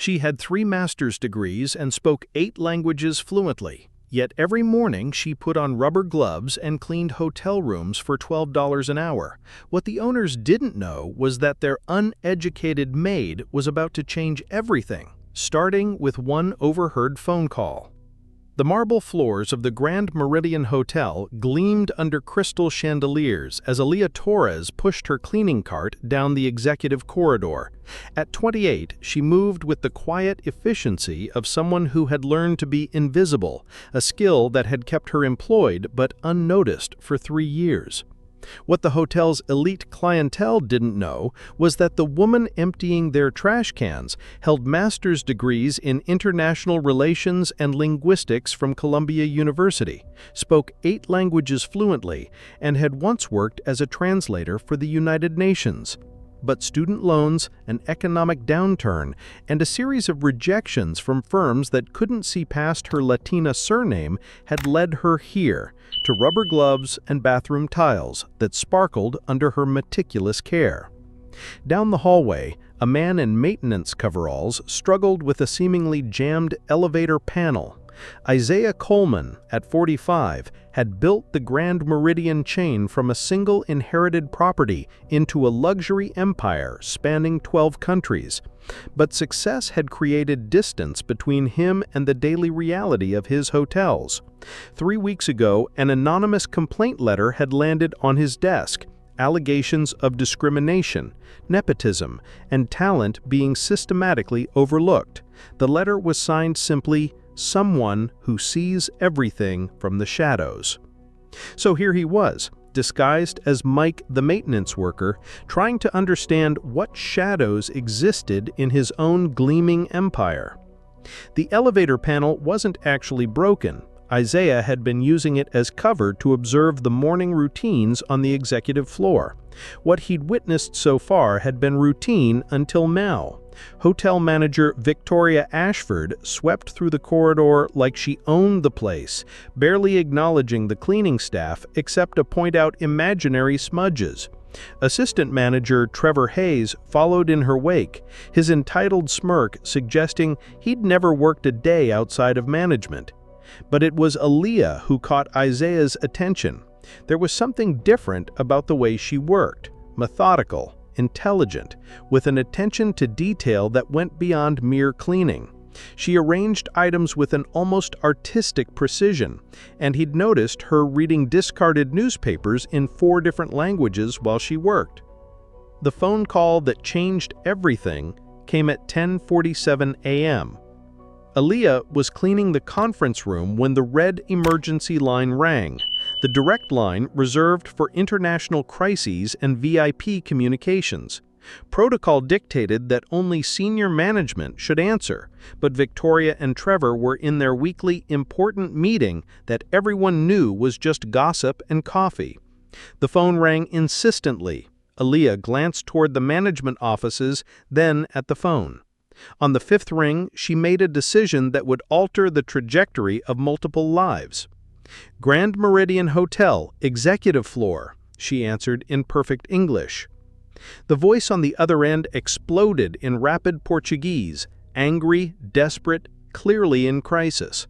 She had 3 master's degrees and spoke 8 languages fluently. Yet every morning she put on rubber gloves and cleaned hotel rooms for $12 an hour. What the owners didn't know was that their uneducated maid was about to change everything, starting with one overheard phone call. The marble floors of the Grand Meridian Hotel gleamed under crystal chandeliers as Aaliyah Torres pushed her cleaning cart down the executive corridor. At 28, she moved with the quiet efficiency of someone who had learned to be invisible, a skill that had kept her employed but unnoticed for 3 years. What the hotel's elite clientele didn't know was that the woman emptying their trash cans held master's degrees in international relations and linguistics from Columbia University, spoke 8 languages fluently, and had once worked as a translator for the United Nations. But student loans, an economic downturn, and a series of rejections from firms that couldn't see past her Latina surname had led her here, to rubber gloves and bathroom tiles that sparkled under her meticulous care. Down the hallway, a man in maintenance coveralls struggled with a seemingly jammed elevator panel. Isaiah Coleman, at 45, had built the Grand Meridian chain from a single inherited property into a luxury empire spanning 12 countries. But success had created distance between him and the daily reality of his hotels. 3 weeks ago, an anonymous complaint letter had landed on his desk, allegations of discrimination, nepotism, and talent being systematically overlooked. The letter was signed simply, "Someone who sees everything from the shadows." So here he was, disguised as Mike the maintenance worker, trying to understand what shadows existed in his own gleaming empire. The elevator panel wasn't actually broken. Isaiah had been using it as cover to observe the morning routines on the executive floor. What he'd witnessed so far had been routine until now. Hotel manager Victoria Ashford swept through the corridor like she owned the place, barely acknowledging the cleaning staff except to point out imaginary smudges. Assistant manager Trevor Hayes followed in her wake, his entitled smirk suggesting he'd never worked a day outside of management. But it was Aaliyah who caught Isaiah's attention. There was something different about the way she worked, methodical, intelligent, with an attention to detail that went beyond mere cleaning. She arranged items with an almost artistic precision, and he'd noticed her reading discarded newspapers in 4 different languages while she worked. The phone call that changed everything came at 10:47 a.m. Aaliyah was cleaning the conference room when the red emergency line rang, the direct line reserved for international crises and VIP communications. Protocol dictated that only senior management should answer, but Victoria and Trevor were in their weekly important meeting that everyone knew was just gossip and coffee. The phone rang insistently. Aaliyah glanced toward the management offices, then at the phone. On the 5th ring, she made a decision that would alter the trajectory of multiple lives. "Grand Meridian Hotel, executive floor," she answered in perfect English. The voice on the other end exploded in rapid Portuguese, angry, desperate, clearly in crisis.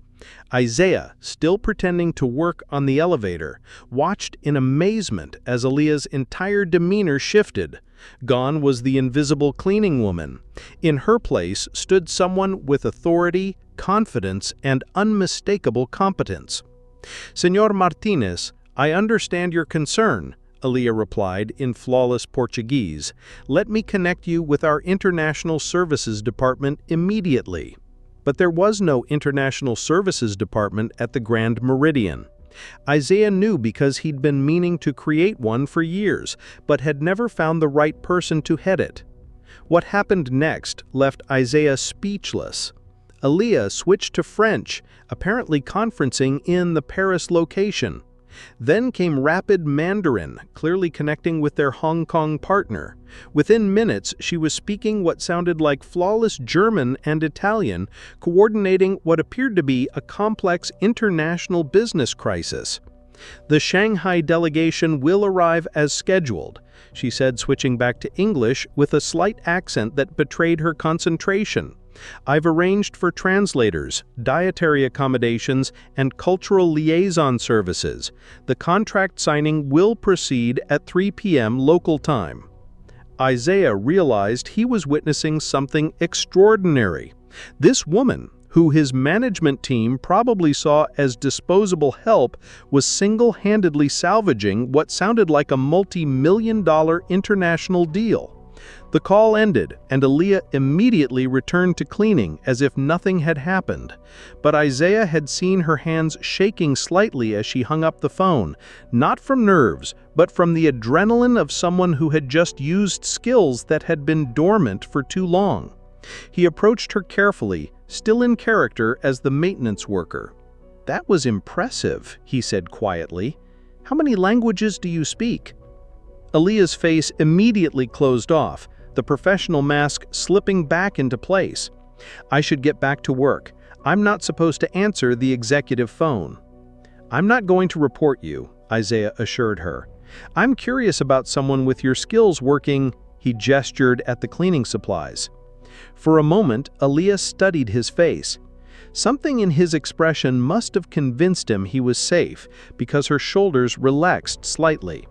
Isaiah, still pretending to work on the elevator, watched in amazement as Aaliyah's entire demeanor shifted. Gone was the invisible cleaning woman. In her place stood someone with authority, confidence, and unmistakable competence. "Señor Martinez, I understand your concern," Aaliyah replied in flawless Portuguese. "Let me connect you with our International Services Department immediately." But there was no International Services Department at the Grand Meridian. Isaiah knew because he'd been meaning to create one for years, but had never found the right person to head it. What happened next left Isaiah speechless. Aaliyah switched to French, apparently conferencing in the Paris location. Then came rapid Mandarin, clearly connecting with their Hong Kong partner. Within minutes, she was speaking what sounded like flawless German and Italian, coordinating what appeared to be a complex international business crisis. "The Shanghai delegation will arrive as scheduled," she said, switching back to English with a slight accent that betrayed her concentration. I've arranged for translators, dietary accommodations, and cultural liaison services. The contract signing will proceed at 3 p.m. local time. Isaiah realized he was witnessing something extraordinary. This woman, who his management team probably saw as disposable help, was single-handedly salvaging what sounded like a multi-million-dollar international deal. The call ended, and Aaliyah immediately returned to cleaning as if nothing had happened. But Isaiah had seen her hands shaking slightly as she hung up the phone, not from nerves, but from the adrenaline of someone who had just used skills that had been dormant for too long. He approached her carefully, still in character as the maintenance worker. "That was impressive," he said quietly. "How many languages do you speak?" Aaliyah's face immediately closed off, the professional mask slipping back into place. "I should get back to work. I'm not supposed to answer the executive phone." "I'm not going to report you," Isaiah assured her. "I'm curious about someone with your skills working." He gestured at the cleaning supplies. For a moment, Aaliyah studied his face. Something in his expression must have convinced him he was safe, because her shoulders relaxed slightly.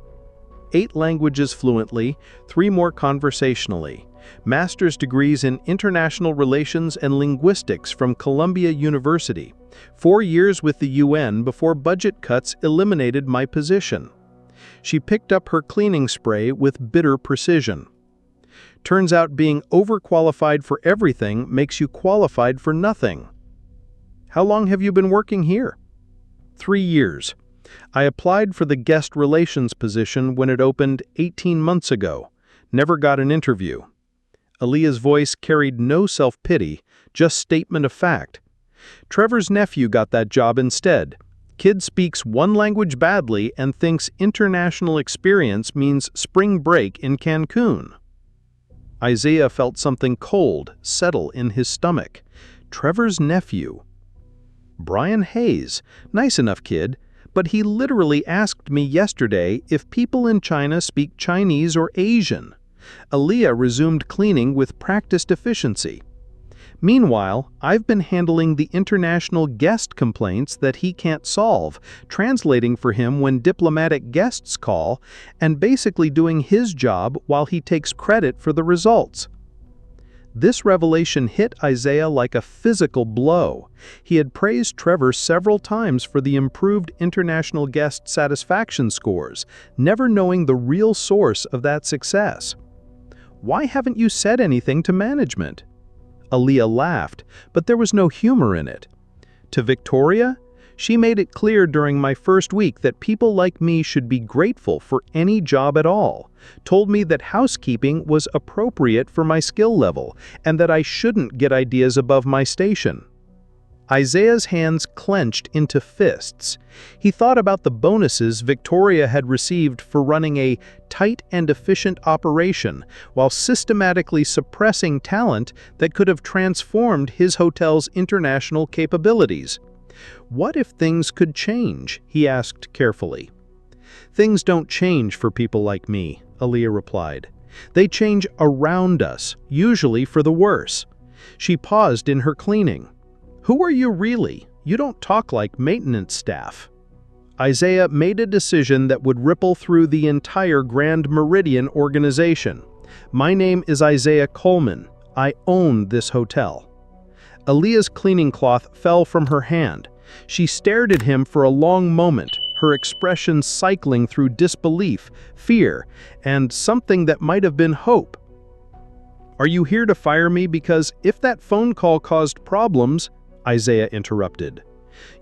8 languages fluently, 3 more conversationally. Master's degrees in International Relations and Linguistics from Columbia University. 4 years with the UN before budget cuts eliminated my position. She picked up her cleaning spray with bitter precision. "Turns out being overqualified for everything makes you qualified for nothing." "How long have you been working here?" 3 years. I applied for the guest relations position when it opened 18 months ago. Never got an interview. Aaliyah's voice carried no self-pity, just statement of fact. "Trevor's nephew got that job instead. Kid speaks one language badly and thinks international experience means spring break in Cancun." Isaiah felt something cold settle in his stomach. Trevor's nephew. Brian Hayes, nice enough kid, but he literally asked me yesterday if people in China speak Chinese or Asian. Aaliyah resumed cleaning with practiced efficiency. "Meanwhile, I've been handling the international guest complaints that he can't solve, translating for him when diplomatic guests call, and basically doing his job while he takes credit for the results." This revelation hit Isaiah like a physical blow. He had praised Trevor several times for the improved international guest satisfaction scores, never knowing the real source of that success. "Why haven't you said anything to management?" Aaliyah laughed, but there was no humor in it. "To Victoria? She made it clear during my first week that people like me should be grateful for any job at all. Told me that housekeeping was appropriate for my skill level, and that I shouldn't get ideas above my station." Isaiah's hands clenched into fists. He thought about the bonuses Victoria had received for running a tight and efficient operation while systematically suppressing talent that could have transformed his hotel's international capabilities. "What if things could change?" he asked carefully. "Things don't change for people like me," Aaliyah replied. "They change around us, usually for the worse." She paused in her cleaning. "Who are you really? You don't talk like maintenance staff." Isaiah made a decision that would ripple through the entire Grand Meridian organization. "My name is Isaiah Coleman. I own this hotel." Aaliyah's cleaning cloth fell from her hand. She stared at him for a long moment, her expression cycling through disbelief, fear, and something that might have been hope. "Are you here to fire me because if that phone call caused problems," Isaiah interrupted.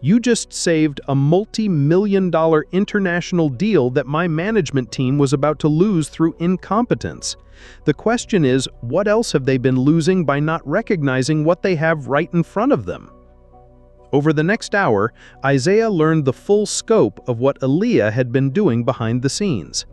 "You just saved a multi-million-dollar international deal that my management team was about to lose through incompetence. The question is, what else have they been losing by not recognizing what they have right in front of them?" Over the next hour, Isaiah learned the full scope of what Aaliyah had been doing behind the scenes.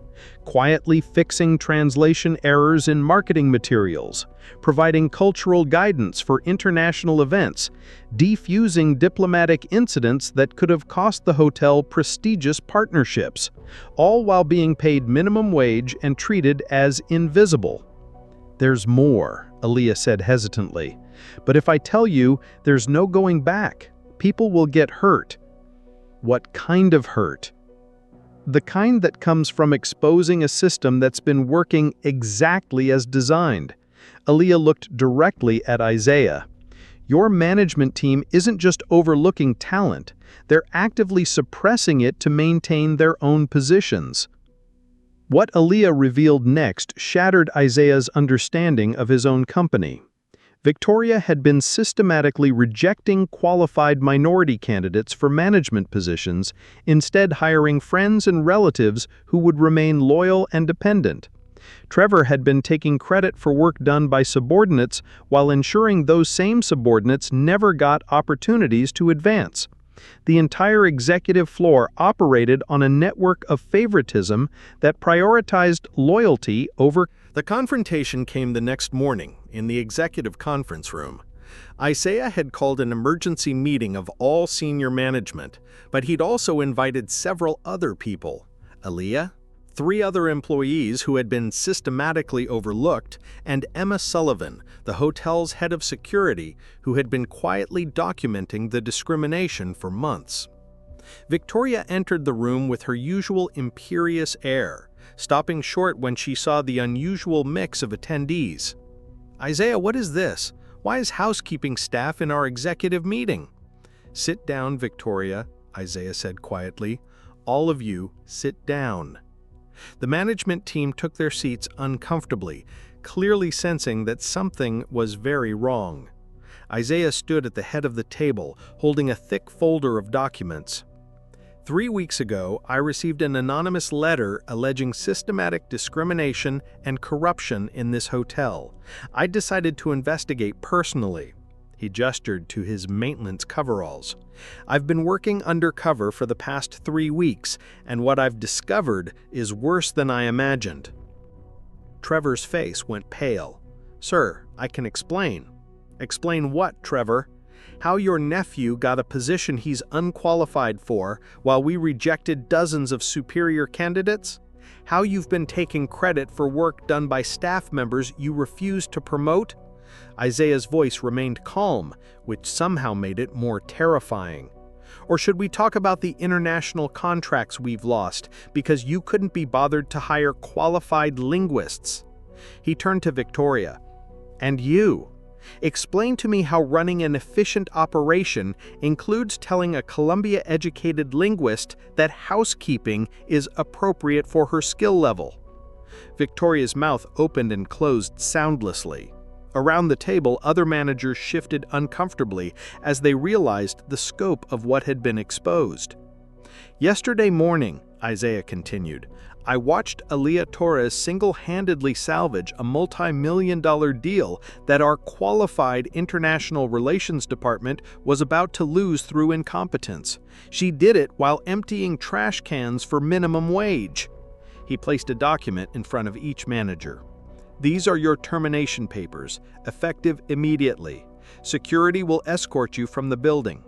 Quietly fixing translation errors in marketing materials, providing cultural guidance for international events, defusing diplomatic incidents that could have cost the hotel prestigious partnerships, all while being paid minimum wage and treated as invisible. "There's more," Aaliyah said hesitantly. But if I tell you there's no going back, people will get hurt. What kind of hurt? The kind that comes from exposing a system that's been working exactly as designed. Aaliyah looked directly at Isaiah. Your management team isn't just overlooking talent, they're actively suppressing it to maintain their own positions. What Aaliyah revealed next shattered Isaiah's understanding of his own company. Victoria had been systematically rejecting qualified minority candidates for management positions, instead hiring friends and relatives who would remain loyal and dependent. Trevor had been taking credit for work done by subordinates while ensuring those same subordinates never got opportunities to advance. The entire executive floor operated on a network of favoritism that prioritized loyalty over. The confrontation came the next morning in the executive conference room. Isaiah had called an emergency meeting of all senior management, but he'd also invited several other people. Aaliyah, 3 other employees who had been systematically overlooked, and Emma Sullivan, the hotel's head of security, who had been quietly documenting the discrimination for months. Victoria entered the room with her usual imperious air, stopping short when she saw the unusual mix of attendees. "Isaiah, what is this? Why is housekeeping staff in our executive meeting?" "Sit down, Victoria," Isaiah said quietly. "All of you, sit down." The management team took their seats uncomfortably, clearly sensing that something was very wrong. Isaiah stood at the head of the table, holding a thick folder of documents. 3 weeks ago, I received an anonymous letter alleging systematic discrimination and corruption in this hotel. I decided to investigate personally. He gestured to his maintenance coveralls. "I've been working undercover for the past 3 weeks, and what I've discovered is worse than I imagined." Trevor's face went pale. "Sir, I can explain." "Explain what, Trevor?" "How your nephew got a position he's unqualified for while we rejected dozens of superior candidates? How you've been taking credit for work done by staff members you refused to promote?" Isaiah's voice remained calm, which somehow made it more terrifying. "Or should we talk about the international contracts we've lost because you couldn't be bothered to hire qualified linguists?" He turned to Victoria. "And you? Explain to me how running an efficient operation includes telling a Columbia-educated linguist that housekeeping is appropriate for her skill level." Victoria's mouth opened and closed soundlessly. Around the table, other managers shifted uncomfortably as they realized the scope of what had been exposed. "Yesterday morning," Isaiah continued, "I watched Aaliyah Torres single-handedly salvage a multi-million-dollar deal that our qualified international relations department was about to lose through incompetence. She did it while emptying trash cans for minimum wage." He placed a document in front of each manager. "These are your termination papers, effective immediately. Security will escort you from the building."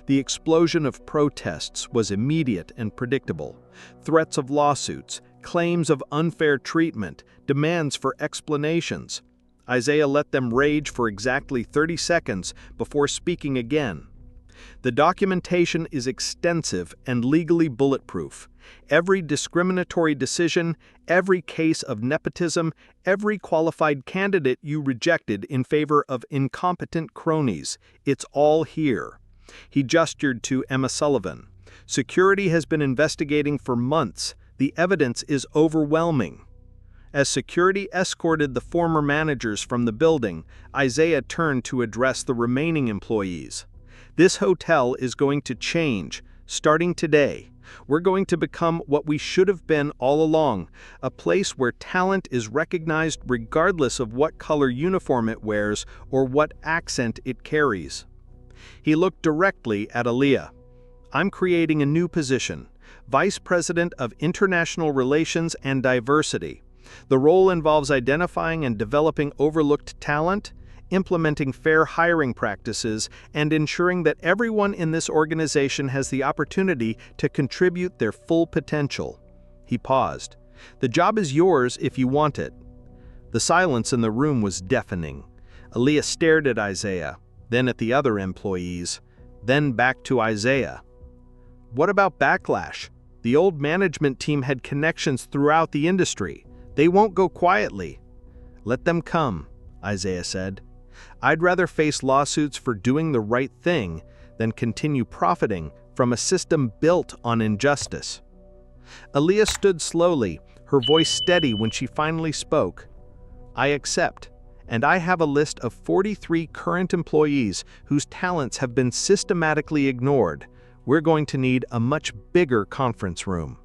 The explosion of protests was immediate and predictable. Threats of lawsuits, claims of unfair treatment, demands for explanations. Isaiah let them rage for exactly 30 seconds before speaking again. "The documentation is extensive and legally bulletproof. Every discriminatory decision, every case of nepotism, every qualified candidate you rejected in favor of incompetent cronies, it's all here." He gestured to Emma Sullivan. "Security has been investigating for months. The evidence is overwhelming." As security escorted the former managers from the building, Isaiah turned to address the remaining employees. "This hotel is going to change, starting today. We're going to become what we should have been all along, a place where talent is recognized regardless of what color uniform it wears or what accent it carries." He looked directly at Aaliyah. "I'm creating a new position, Vice President of International Relations and Diversity. The role involves identifying and developing overlooked talent, implementing fair hiring practices, and ensuring that everyone in this organization has the opportunity to contribute their full potential." He paused. "The job is yours if you want it." The silence in the room was deafening. Aaliyah stared at Isaiah, then at the other employees, then back to Isaiah. What about backlash? The old management team had connections throughout the industry. They won't go quietly. Let them come, Isaiah said. I'd rather face lawsuits for doing the right thing than continue profiting from a system built on injustice. Aaliyah stood slowly, her voice steady when she finally spoke. I accept, and I have a list of 43 current employees whose talents have been systematically ignored. We're going to need a much bigger conference room.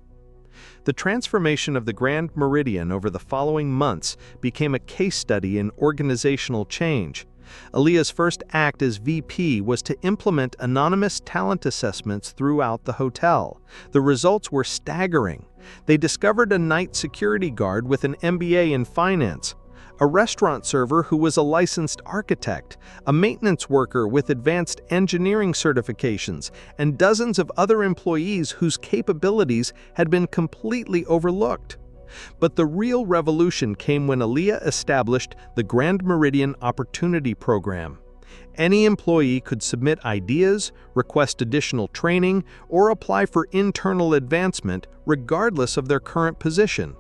The transformation of the Grand Meridian over the following months became a case study in organizational change. Aaliyah's first act as VP was to implement anonymous talent assessments throughout the hotel. The results were staggering. They discovered a night security guard with an MBA in finance, a restaurant server who was a licensed architect, a maintenance worker with advanced engineering certifications, and dozens of other employees whose capabilities had been completely overlooked. But the real revolution came when Aaliyah established the Grand Meridian Opportunity Program. Any employee could submit ideas, request additional training, or apply for internal advancement regardless of their current position.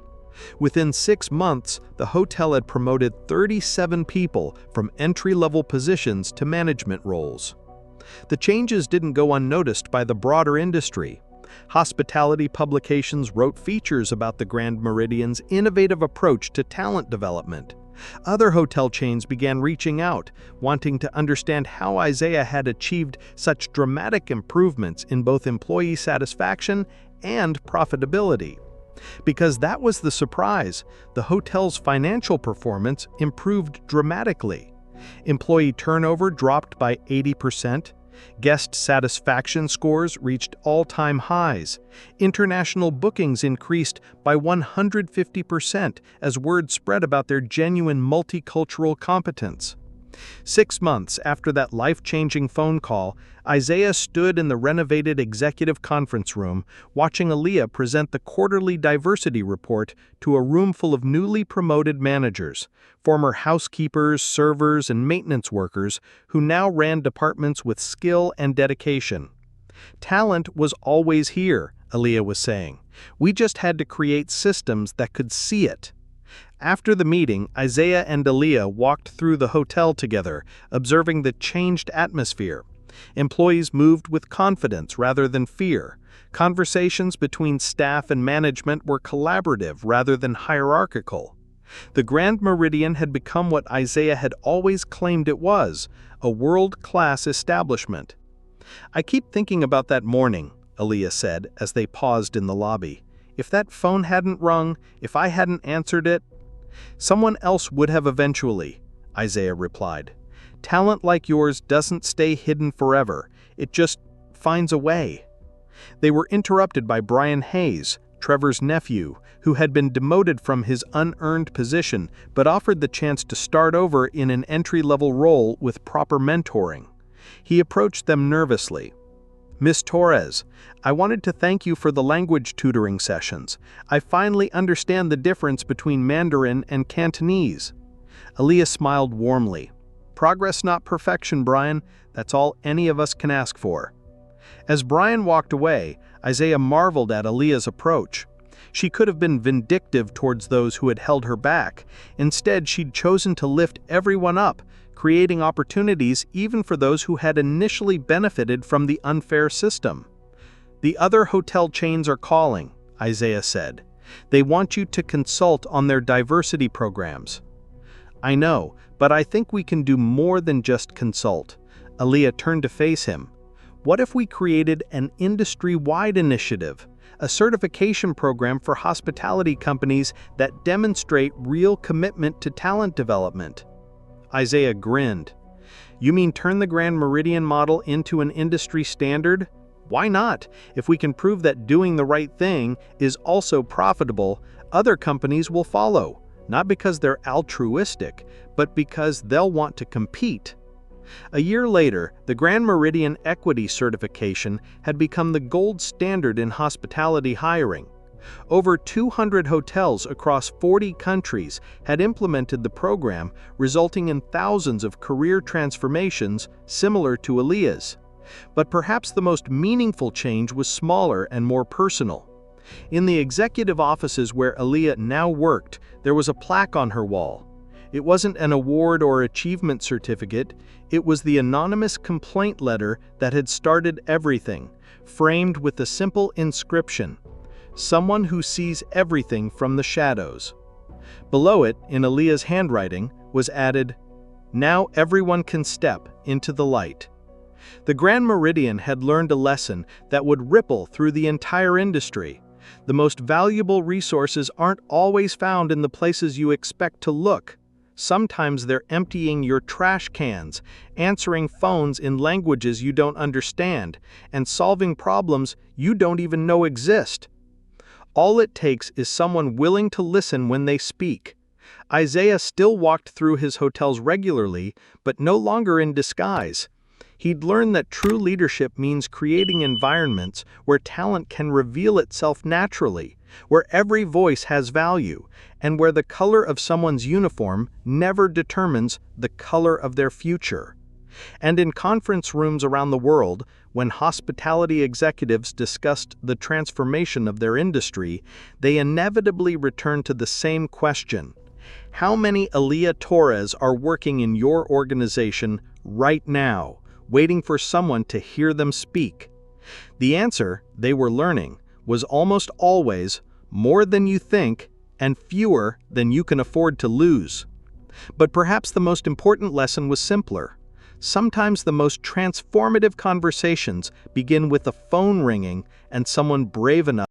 Within 6 months, the hotel had promoted 37 people from entry-level positions to management roles. The changes didn't go unnoticed by the broader industry. Hospitality publications wrote features about the Grand Meridian's innovative approach to talent development. Other hotel chains began reaching out, wanting to understand how Isaiah had achieved such dramatic improvements in both employee satisfaction and profitability. Because that was the surprise, the hotel's financial performance improved dramatically. Employee turnover dropped by 80%, guest satisfaction scores reached all-time highs, international bookings increased by 150% as word spread about their genuine multicultural competence. 6 months after that life-changing phone call, Isaiah stood in the renovated executive conference room, watching Aaliyah present the quarterly diversity report to a room full of newly promoted managers, former housekeepers, servers, and maintenance workers who now ran departments with skill and dedication. Talent was always here, Aaliyah was saying. We just had to create systems that could see it. After the meeting, Isaiah and Aaliyah walked through the hotel together, observing the changed atmosphere. Employees moved with confidence rather than fear. Conversations between staff and management were collaborative rather than hierarchical. The Grand Meridian had become what Isaiah had always claimed it was, a world-class establishment. I keep thinking about that morning, Aaliyah said as they paused in the lobby. If that phone hadn't rung, if I hadn't answered it, someone else would have eventually, Isaiah replied. Talent like yours doesn't stay hidden forever. It just finds a way. They were interrupted by Brian Hayes, Trevor's nephew, who had been demoted from his unearned position but offered the chance to start over in an entry-level role with proper mentoring. He approached them nervously. Miss Torres, I wanted to thank you for the language tutoring sessions. I finally understand the difference between Mandarin and Cantonese. Aaliyah smiled warmly. Progress, not perfection, Brian. That's all any of us can ask for. As Brian walked away, Isaiah marveled at Aaliyah's approach. She could have been vindictive towards those who had held her back. Instead, she'd chosen to lift everyone up, creating opportunities even for those who had initially benefited from the unfair system. The other hotel chains are calling, Isaiah said. They want you to consult on their diversity programs. I know, but I think we can do more than just consult. Aaliyah turned to face him. What if we created an industry-wide initiative, a certification program for hospitality companies that demonstrate real commitment to talent development? Isaiah grinned. You mean turn the Grand Meridian model into an industry standard? Why not? If we can prove that doing the right thing is also profitable, other companies will follow, not because they're altruistic, but because they'll want to compete. A year later, the Grand Meridian Equity Certification had become the gold standard in hospitality hiring. Over 200 hotels across 40 countries had implemented the program, resulting in thousands of career transformations similar to Aaliyah's. But perhaps the most meaningful change was smaller and more personal. In the executive offices where Aaliyah now worked, there was a plaque on her wall. It wasn't an award or achievement certificate, it was the anonymous complaint letter that had started everything, framed with a simple inscription: "Someone who sees everything from the shadows." Below it, in Aaliyah's handwriting, was added, "Now everyone can step into the light." The Grand Meridian had learned a lesson that would ripple through the entire industry. The most valuable resources aren't always found in the places you expect to look. Sometimes they're emptying your trash cans, answering phones in languages you don't understand, and solving problems you don't even know exist. All it takes is someone willing to listen when they speak. Isaiah still walked through his hotels regularly, but no longer in disguise. He'd learned that true leadership means creating environments where talent can reveal itself naturally, where every voice has value, and where the color of someone's uniform never determines the color of their future. And in conference rooms around the world, when hospitality executives discussed the transformation of their industry, they inevitably returned to the same question: how many Aaliyah Torres are working in your organization right now, waiting for someone to hear them speak? The answer, they were learning, was almost always more than you think and fewer than you can afford to lose. But perhaps the most important lesson was simpler. Sometimes the most transformative conversations begin with a phone ringing and someone brave enough